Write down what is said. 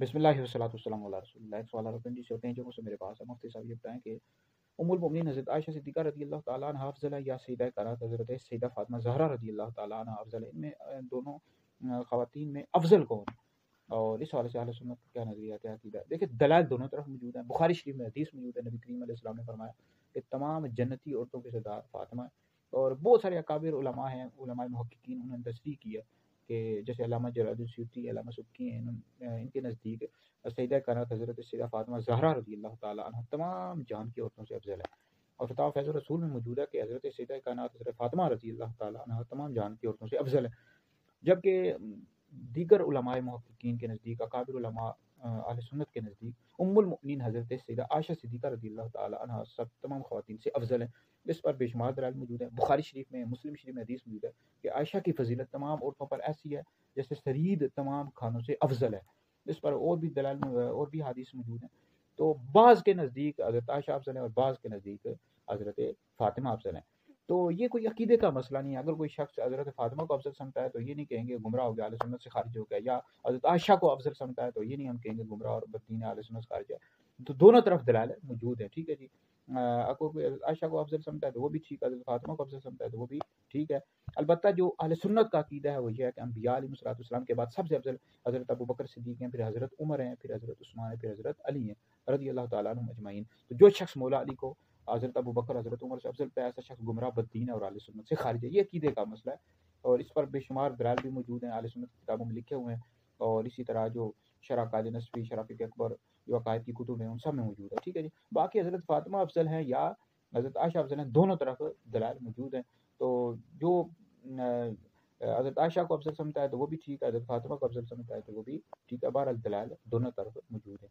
بسم اللہ والصلاۃ والسلام علی رسول اللہ۔ ایک سوال رکن جی سے ہوتے ہیں جو مجھ سے میرے پاس ہے، مفتی صاحب یہ بتائیں کہ ام المؤمنین حضرت عائشہ صدیقہ رضی اللہ تعالیٰ عنہ افضل ہے یا سیدہ کائنات حضرت سیدہ فاطمہ زہرا رضی اللہ تعالیٰ عنہ افضل ہے؟ ان میں دونوں خواتین میں افضل کون ہے؟ اور اس حوالے سے اہل سنت کا کیا نظریہ، کیا عقیدہ ہے؟ دیکھیں دلائل دونوں طرف موجود ہیں۔ بخاری شریف میں حدیث موجود ہے، نبی کریم علیہ السلام نے فرمایا کہ تمام جنتی عورتوں کے سردار فاطمہ ہے، اور بہت سارے اکابر علماء ہیں، علماء محققین، انہوں نے تصریح کی ہے کہ جیسے علامہ جلال السیوطی، علامہ سبکی ہیں، ان کے نزدیک سیدہ کائنات حضرت سیدہ فاطمہ زہرا رضی اللہ تعالیٰ عنہ تمام جہان کی عورتوں سے افضل ہے۔ اور فتاوی فیض الرسول میں موجود ہے کہ حضرت سیدہ کائنات حضرت فاطمہ رضی اللہ تعالیٰ عنہ تمام جہان کی عورتوں سے افضل ہے، جبکہ دیگر علماء محققین کے نزدیک، اکابر علماء اہل سنت کے نزدیک ام المؤمنین حضرت سیدہ عائشہ صدیقہ رضی اللہ تعالیٰ عنہ سب تمام خواتین سے افضل ہیں۔ اس پر بے شمار دلائل موجود ہیں۔ بخاری شریف میں، مسلم شریف میں حدیث موجود ہے کہ عائشہ کی فضیلت تمام عورتوں پر ایسی ہے جیسے سرید تمام کھانوں سے افضل ہے۔ اس پر اور بھی دلائل اور بھی حدیث موجود ہیں۔ تو بعض کے نزدیک حضرت عائشہ افضل ہے اور بعض کے نزدیک حضرت فاطمہ افضل ہیں۔ تو یہ کوئی عقیدے کا مسئلہ نہیں ہے۔ اگر کوئی شخص حضرت فاطمہ کو افضل سمجھتا ہے تو یہ نہیں کہیں گے گمراہ ہو گیا، اہل سنت سے خارج ہو گیا، یا حضرت عائشہ کو افضل سمجھتا ہے تو یہ نہیں ہم کہیں گے گمراہ اور بددین اہل سنت سے خارج ہے۔ تو دونوں طرف دلائل موجود ہیں، ٹھیک ہے جی۔ اگر کوئی حضرت عائشہ کو افضل سمجھتا ہے تو وہ بھی ٹھیک ہے، حضرت فاطمہ کو افضل سمجھتا ہے تو وہ بھی ٹھیک ہے۔ البتہ جو اہل سنت کا عقیدہ ہے وہ یہ ہے کہ انبیاء علیہ الصلوۃ والسلام کے بعد سب سے افضل حضرت ابوبکر صدیق ہیں، پھر حضرت عمر ہیں، پھر حضرت عثمان ہیں، پھر حضرت علی ہیں رضی اللہ تعالیٰ عنہم اجمعین۔ تو جو شخص مولا علی کو حضرت ابوبکر حضرت عمر سے افضل پہ ایسا شخص گمراہ بددین ہے اور اہل سنت سے خارج ہے۔ یہ عقیدے کا مسئلہ ہے، اور اس پر بے شمار دلائل بھی موجود ہیں، اہل سنت کی کتابوں میں لکھے ہوئے ہیں، اور اسی طرح جو شرح قائد نصفی، شرح فقہ اکبر، جو عقائد کی کتب ہیں ان سب میں موجود ہے، ٹھیک ہے جی۔ باقی حضرت فاطمہ افضل ہیں یا حضرت عائشہ افضل ہیں، دونوں طرف دلائل موجود ہیں۔ تو جو حضرت عائشہ کو افضل سمجھتا ہے تو وہ بھی ٹھیک ہے، حضرت فاطمہ کو افضل سمجھتا ہے تو وہ بھی ٹھیک ہے۔ بہرحال دلائل دونوں طرف موجود ہیں۔